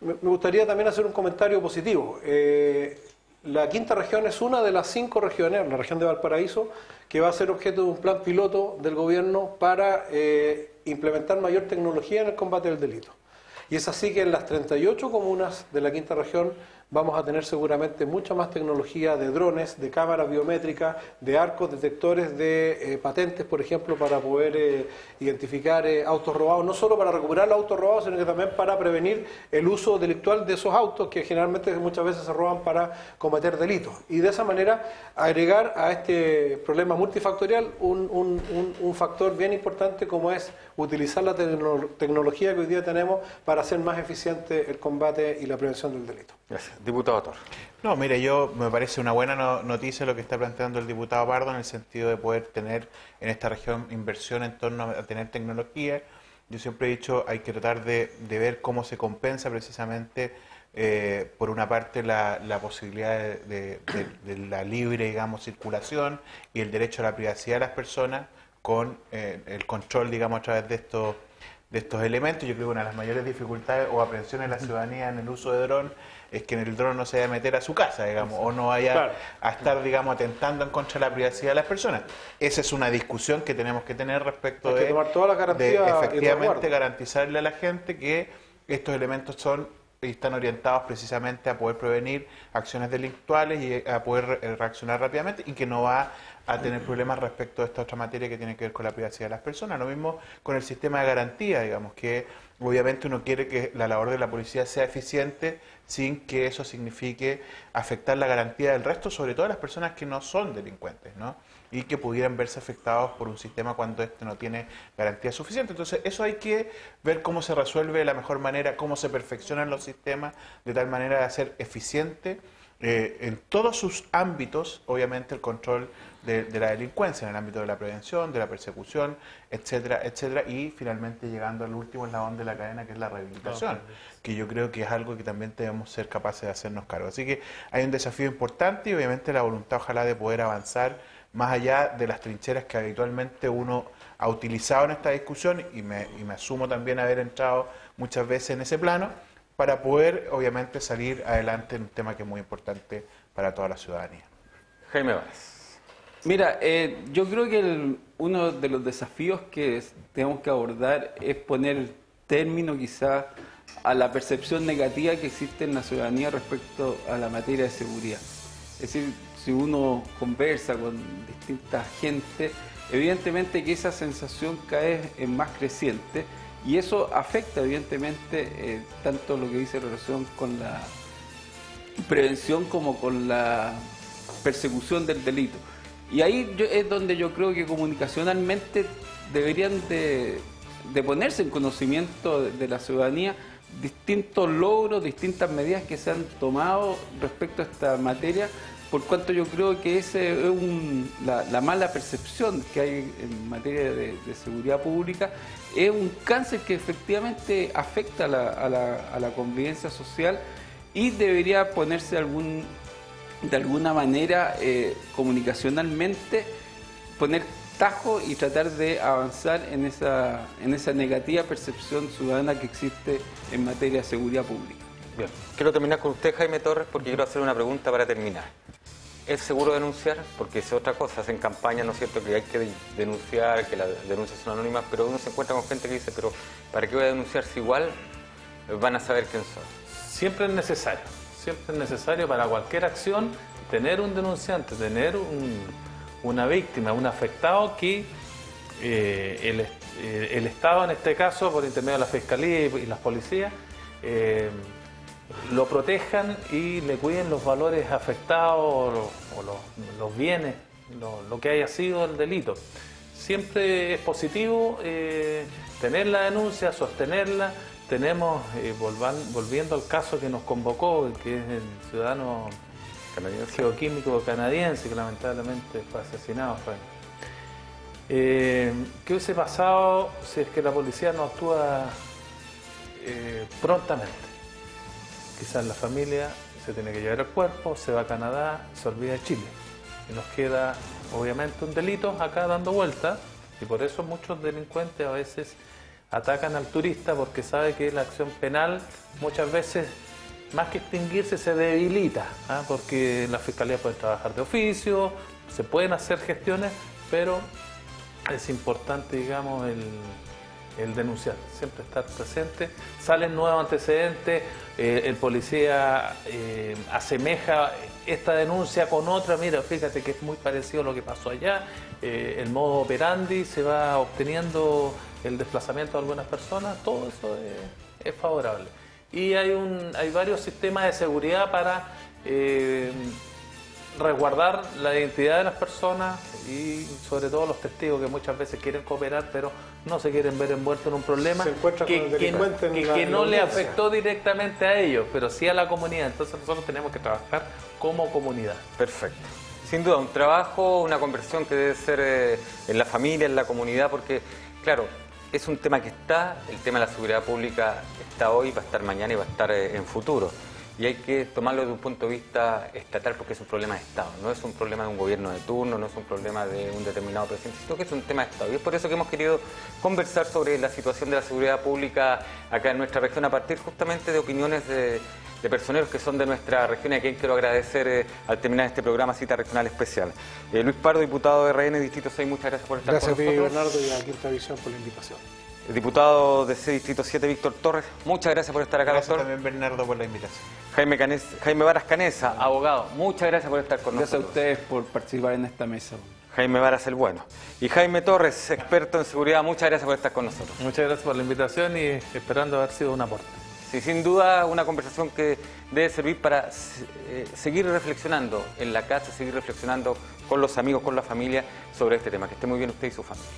me gustaría también hacer un comentario positivo. La quinta región es una de las 5 regiones, la región de Valparaíso, que va a ser objeto de un plan piloto del gobierno para implementar mayor tecnología en el combate del delito. Y es así que en las 38 comunas de la quinta región vamos a tener seguramente mucha más tecnología de drones, de cámaras biométricas, de arcos detectores de patentes, por ejemplo, para poder identificar autos robados, no solo para recuperar los autos robados, sino que también para prevenir el uso delictual de esos autos, que generalmente muchas veces se roban para cometer delitos. Y de esa manera agregar a este problema multifactorial un factor bien importante, como es utilizar la tecnología que hoy día tenemos para hacer más eficiente el combate y la prevención del delito. Gracias. Diputado Torres. No, mire, me parece una buena noticia lo que está planteando el diputado Pardo, en el sentido de poder tener en esta región inversión en torno a tener tecnología. Yo siempre he dicho, hay que tratar de ver cómo se compensa precisamente, por una parte, la posibilidad de la libre, digamos, circulación y el derecho a la privacidad de las personas, con el control, digamos, a través de estos elementos. Yo creo que una de las mayores dificultades o aprensiones de la ciudadanía en el uso de dron es que en el dron no se vaya a meter a su casa, digamos, o no vaya a estar, digamos, atentando en contra de la privacidad de las personas. Esa es una discusión que tenemos que tener respecto de tomar todas las garantías de efectivamente garantizarle a la gente que estos elementos están orientados precisamente a poder prevenir acciones delictuales y a poder reaccionar rápidamente, y que no va a tener problemas respecto a esta otra materia que tiene que ver con la privacidad de las personas. Lo mismo con el sistema de garantía, digamos, que obviamente uno quiere que la labor de la policía sea eficiente sin que eso signifique afectar la garantía del resto, sobre todo de las personas que no son delincuentes, ¿no? Y que pudieran verse afectados por un sistema cuando este no tiene garantía suficiente. Entonces, eso hay que ver cómo se resuelve de la mejor manera, cómo se perfeccionan los sistemas de tal manera de hacer eficiente en todos sus ámbitos, obviamente, el control de la delincuencia, en el ámbito de la prevención, de la persecución, etcétera, etcétera, y finalmente llegando al último eslabón de la cadena, que es la rehabilitación, que yo creo que es algo que también debemos ser capaces de hacernos cargo. Así que hay un desafío importante, y obviamente la voluntad, ojalá, de poder avanzar más allá de las trincheras que habitualmente uno ha utilizado en esta discusión, y me asumo también haber entrado muchas veces en ese plano, para poder, obviamente, salir adelante en un tema que es muy importante para toda la ciudadanía. Jaime Báez. Mira, yo creo que uno de los desafíos que tenemos que abordar es poner término quizá a la percepción negativa que existe en la ciudadanía respecto a la materia de seguridad. Es decir, si uno conversa con distinta gente, evidentemente que esa sensación cada vez es más creciente, y eso afecta evidentemente tanto lo que dice en relación con la prevención como con la persecución del delito. Y ahí es donde yo creo que comunicacionalmente deberían de ponerse en conocimiento de la ciudadanía distintos logros, distintas medidas que se han tomado respecto a esta materia, por cuanto yo creo que ese es la mala percepción que hay en materia de seguridad pública, es un cáncer que efectivamente afecta a la convivencia social, y debería ponerse de alguna manera comunicacionalmente, poner tajo y tratar de avanzar en esa negativa percepción ciudadana que existe en materia de seguridad pública. Bien, quiero terminar con usted, Jaime Torres, porque quiero hacer una pregunta para terminar. ¿Es seguro denunciar? Porque es otra cosa, hacen campaña, ¿no es cierto?, que hay que denunciar, que las denuncias son anónimas, pero uno se encuentra con gente que dice, pero ¿para qué voy a denunciar si igual van a saber quién soy? Siempre es necesario para cualquier acción tener un denunciante, tener una víctima, un afectado que el Estado, en este caso, por intermedio de la Fiscalía y las policías, lo protejan y le cuiden los valores afectados o los bienes, lo que haya sido el delito. Siempre es positivo tener la denuncia, sostenerla. Tenemos, volviendo al caso que nos convocó, que es el ciudadano geoquímico canadiense, que lamentablemente fue asesinado. ¿Qué hubiese pasado si es que la policía no actúa prontamente? Quizás la familia se tiene que llevar el cuerpo, se va a Canadá, se olvida de Chile. Y nos queda, obviamente, un delito acá dando vueltas, y por eso muchos delincuentes a veces atacan al turista, porque sabe que la acción penal muchas veces, más que extinguirse, se debilita, ¿ah? Porque la fiscalía puede trabajar de oficio, se pueden hacer gestiones, pero es importante, digamos, el denunciar, siempre estar presente. Salen nuevos antecedentes, el policía asemeja esta denuncia con otra, mira, fíjate que es muy parecido a lo que pasó allá, el modo operandi, se va obteniendo el desplazamiento de algunas personas, todo eso es favorable. Y hay varios sistemas de seguridad para resguardar la identidad de las personas y sobre todo los testigos que muchas veces quieren cooperar pero no se quieren ver envueltos en un problema que no le afectó directamente a ellos, pero sí a la comunidad. Entonces nosotros tenemos que trabajar como comunidad. Perfecto. Sin duda, un trabajo, una conversión que debe ser en la familia, en la comunidad, porque, claro, es un tema que está, el tema de la seguridad pública está hoy, va a estar mañana y va a estar en futuro. Y hay que tomarlo desde un punto de vista estatal porque es un problema de Estado, no es un problema de un gobierno de turno, no es un problema de un determinado presidente, sino que es un tema de Estado. Y es por eso que hemos querido conversar sobre la situación de la seguridad pública acá en nuestra región a partir justamente de opiniones de personeros que son de nuestra región, y a quien quiero agradecer al terminar este programa Cita Regional Especial. Luis Pardo, diputado de RN Distrito 6, muchas gracias por estar con nosotros. Gracias a ti, Bernardo, y a Quinta Visión por la invitación. El diputado de C Distrito 7, Víctor Torres, muchas gracias por estar acá, Gracias doctor. también, Bernardo, por la invitación. Jaime Varas Canesa, abogado, muchas gracias por estar con Gracias nosotros. a ustedes por participar en esta mesa. Jaime Varas el bueno. Y Jaime Torres, experto en seguridad, muchas gracias por estar con nosotros. Muchas gracias por la invitación y esperando haber sido un aporte. Sí, sin duda una conversación que debe servir para seguir reflexionando en la casa, seguir reflexionando con los amigos, con la familia sobre este tema. Que esté muy bien usted y su familia.